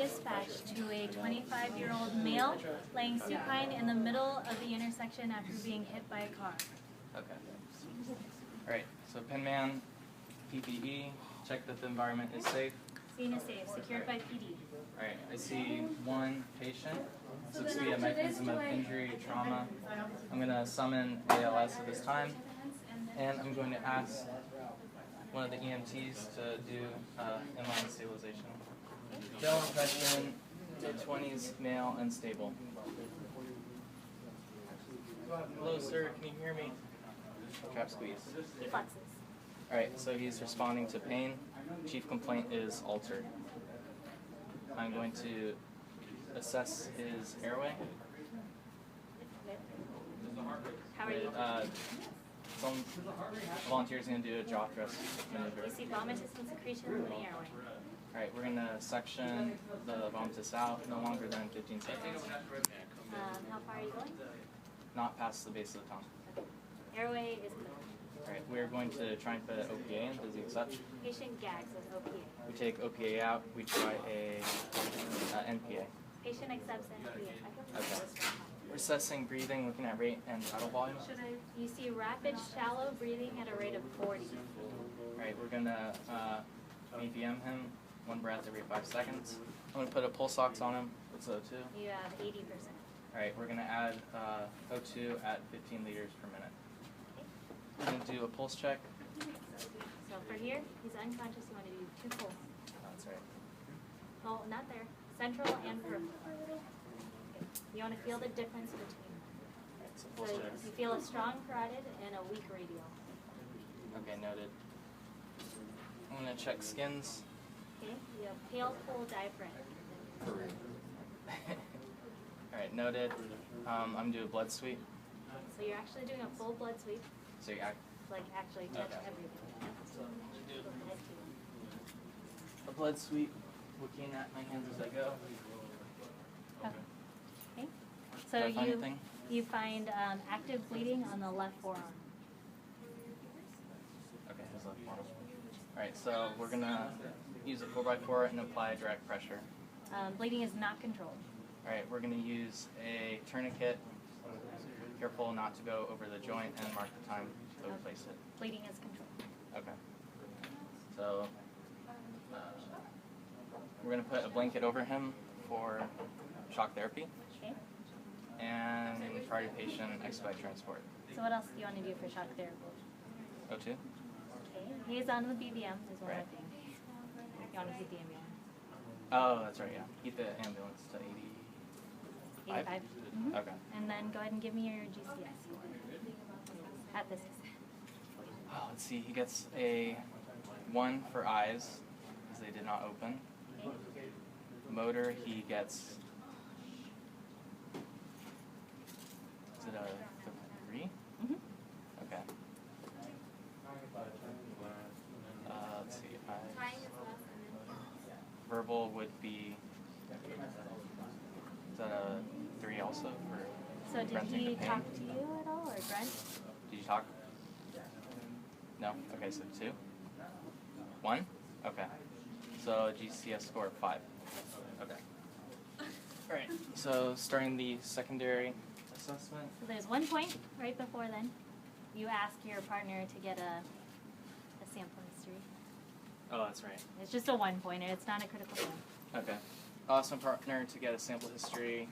Dispatch to a 25-year-old male laying supine in the middle of the intersection after being hit by a car. Okay. Alright, so Penman, PPE, check that the environment is safe. Scene is safe, secured by PD. Alright, I see one patient. This looks to be a mechanism of injury, trauma. I'm going to summon ALS at this time, and I'm going to ask one of the EMTs to do inline stabilization. General impression, mid-20s, male, unstable. Hello, sir, can you hear me? Trap squeeze. He flexes. Alright, so he's responding to pain. Chief complaint is altered. I'm going to assess his airway. How are you? Some volunteer's going to do a jaw thrust maneuver. You see vomitus and secretion in the airway. Alright, we're going to section the vomitus out no longer than 15 seconds. How far are you going? Not past the base of the tongue. Okay. Airway is clear. Alright, we're going to try and put an OPA in. Does he accept? Patient gags with OPA. We take OPA out, we try a NPA. Patient accepts NPA. Okay. We're assessing breathing, looking at rate and tidal volume. You see rapid, shallow breathing at a rate of 40. Alright, we're going to BVM him, one breath every 5 seconds. I'm going to put a pulse ox on him. What's O2? You have 80%. Alright, we're going to add O2 at 15 liters per minute. We're going to do a pulse check. So for here, he's unconscious. You want to do 2 pulse. That's right. Oh, not there. Central and peripheral. Okay. You want to feel the difference between. So So pulse check. you feel a strong carotid and a weak radial. Okay, noted. I'm going to check skins. Okay. You have pale, full diaphragm. Alright, noted. I'm going to do a blood sweep. So you're actually doing a full blood sweep, So you like actually touch Okay. everything. a blood sweep, looking at my hands as I go. Okay. So Did I find anything? you find active bleeding on the left forearm. Okay, his left arm. Alright, so we're going to use a 4x4 and apply direct pressure. Bleeding is not controlled. Alright, we're going to use a tourniquet. Careful not to go over the joint and mark the time to place it. Bleeding is controlled. Okay. So, we're going to put a blanket over him for shock therapy. Okay. And prior to patient expedite transport. So what else do you want to do for shock therapy? O2? Okay. He's on the BVM is one Right. of the things. You want to keep the ambulance? Oh, that's right, yeah. Keep the ambulance to 80. 85. Mm-hmm. Okay. And then go ahead and give me your GCS at this. Oh, let's see. He gets a 1 for eyes, because they did not open. Okay. Motor, he gets. Is it a 3? Mm-hmm. Okay. Let's see. Verbal would be. Is that a 3 also for So did grunting he to pain? talk to you at all or grunt? Did you talk? No? Okay, so 2? 1? Okay. So GCS score of 5. Okay. Alright, so starting the secondary assessment. So there's 1 point right before then. You ask your partner to get a sample history. Oh, that's right. It's just a 1 pointer. It's not a critical point. Okay. Awesome partner to get a sample history,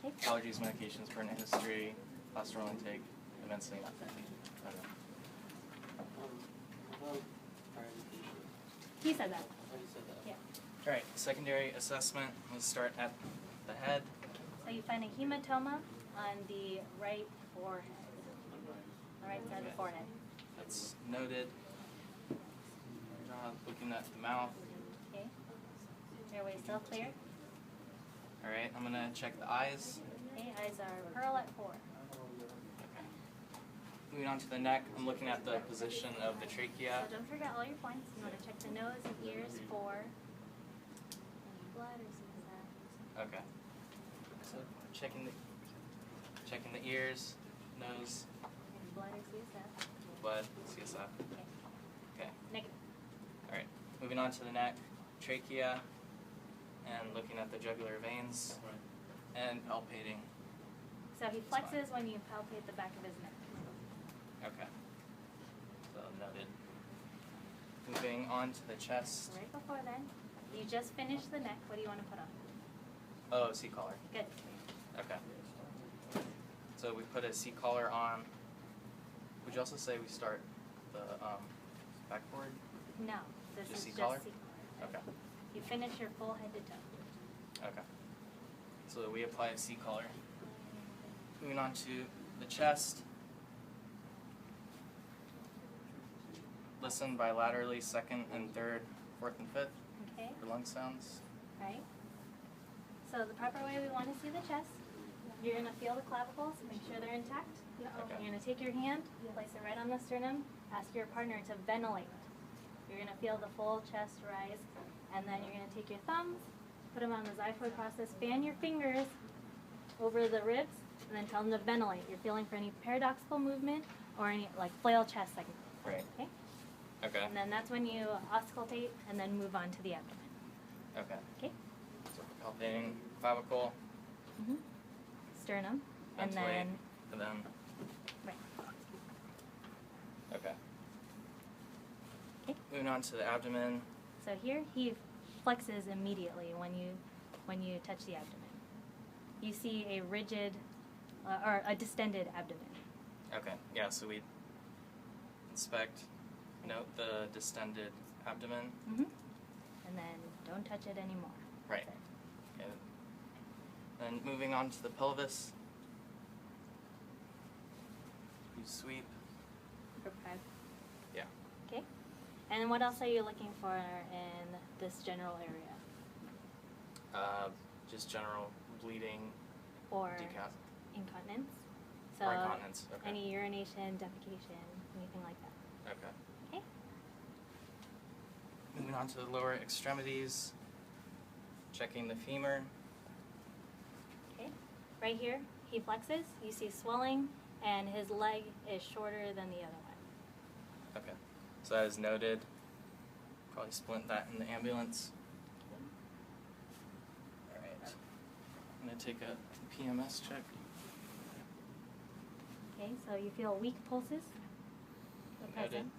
Okay. allergies, medications, pertinent history, pastoral intake, events linked. Okay. He said that. Yeah. Alright, secondary assessment. Let's start at the head. So you find a hematoma on the right forehead. The right side of the forehead. That's noted. Looking at the mouth. Okay. Airway still clear. Alright, I'm gonna check the eyes. Okay. Eyes are pearl at 4. Okay. Moving on to the neck, I'm looking at the position of the trachea. So don't forget all your points. You want to check the nose and ears for any blood or something like that. Okay. So checking the ears, nose, Any blood or CSF. blood, CSF. Okay. Okay. Negative. Alright. Moving on to the neck, trachea, and looking at the jugular veins and palpating. So he flexes when you palpate the back of his neck. Okay. So noted. Moving on to the chest. Right before then, you just finished the neck. What do you want to put on? Oh, C-collar. Good. Okay. So we put a C-collar on. Would you also say we start the backboard? No, this Just is C-collar? just C-collar. Okay. You finish your full head to toe. Okay. So we apply a C-collar. Moving on to the chest. Listen bilaterally, second and third, fourth and fifth Okay. for lung sounds. Right. So the proper way we want to see the chest, you're going to feel the clavicles, make sure they're intact. Okay. You're going to take your hand, place it right on the sternum, ask your partner to ventilate. You're going to feel the full chest rise, and then you're going to take your thumbs, put them on the xiphoid process, fan your fingers over the ribs, and then tell them to ventilate. You're feeling for any paradoxical movement or any like flail chest segment. Right. Okay? Okay. And then that's when you auscultate and then move on to the abdomen. Okay. Okay? So palpating clavicle, Mm-hmm. Sternum, and ventilate, then and then. right. Okay. Okay. Moving on to the abdomen. So here he flexes immediately when you touch the abdomen. You see a rigid or a distended abdomen. Okay. Yeah. So we inspect, note the distended abdomen. Mm-hmm. And then don't touch it anymore. Right. That's it. Okay. Then moving on to the pelvis. You sweep. Group 5. Yeah. Okay. And what else are you looking for in this general area? Just general bleeding, Or decaf, incontinence? So or incontinence. Okay. any urination, defecation, anything like that. Okay. Okay. Moving on to the lower extremities. Checking the femur. Okay. Right here, he flexes. You see swelling, and his leg is shorter than the other one. Okay. So that is noted. Probably splint that in the ambulance. Alright. I'm going to take a PMS check. Okay, so you feel weak pulses. They're Noted. present.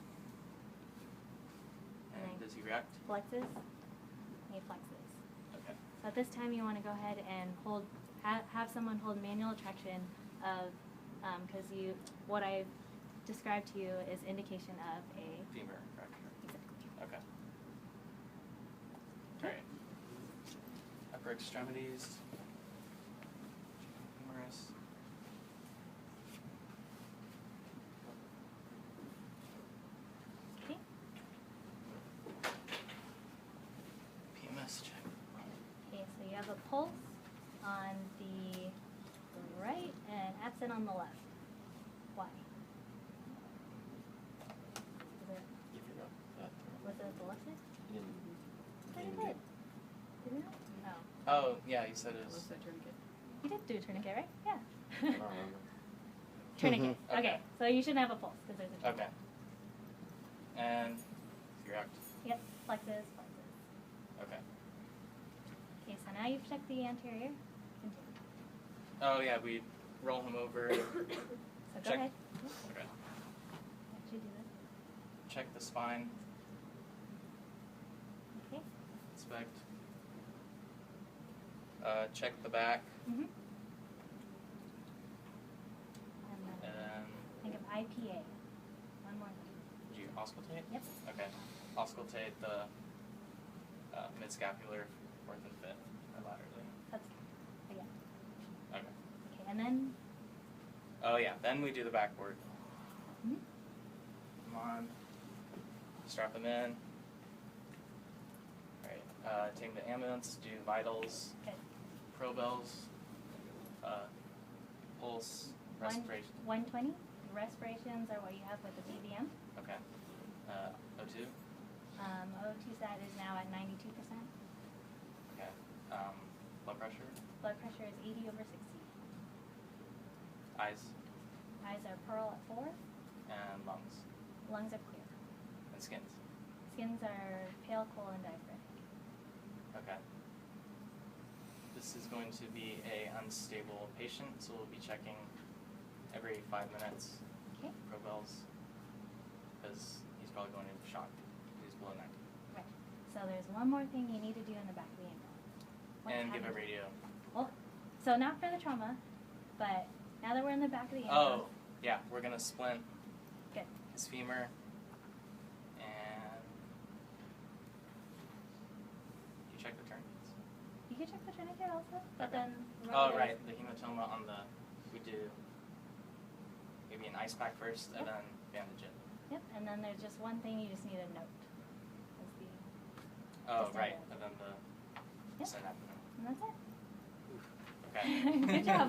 And does he react? Flexes. And he flexes. Okay. So at this time, you want to go ahead and hold, have someone hold manual traction of, because what I described to you is indication of a Femur fracture. exactly. Okay. Alright. Upper extremities. Humerus. Okay. PMS check. Okay, so you have a pulse on the right and absent on the left. Why? You forgot that. Was it the left side? You Pretty didn't good. Did we not? No. Oh, yeah, you said it was. You did do a tourniquet, right? Yeah. I don't remember. Tourniquet. Okay. Okay, so you shouldn't have a pulse because there's a tourniquet. Okay. And you're out. Yep, flexes, flexes. Okay. Okay, so now you've checked the anterior. Continue. Oh, yeah, we roll him over. So go Check. ahead. Okay. Actually do this. Check the spine. Okay. Inspect. Check the back. Mm-hmm. And And then then, think of IPA. One more. did you auscultate? Yep. Okay. Auscultate the midscapular, fourth and fifth, bilaterally. That's again. Okay. Okay, and then Oh, yeah, then we do the backboard. mhm. Come on. Strap them in. Alright, take the ambulance, do vitals, Good. probells, pulse, respiration. 120. Respirations are what you have with the BVM. Okay. O2. O2 sat is now at 92%. Okay. Blood pressure. Blood pressure is 80/60. Eyes Eyes are pearl at 4. and lungs Lungs are clear. and skins. Skins are pale, cool, and diaphoretic. Okay. This is going to be a unstable patient, so we'll be checking every 5 minutes Okay. for bells, because he's probably going into shock. He's below 90. Right. So there's one more thing you need to do in the back of the ambulance. What And give a kind? radio. Well, so not for the trauma, but now that we're in the back of the Oh, ambulance. yeah, we're gonna splint Good. his femur, and you check the tourniquets. You can check the tourniquet also, but Okay. then. Oh, remember right, the hematoma on the, we do maybe an ice pack first, and Yep. then bandage it. Yep, and then there's just one thing you just need a note. Is the Oh, Just right, under. and then the Yep. synapse. And that's it. Okay. Good job.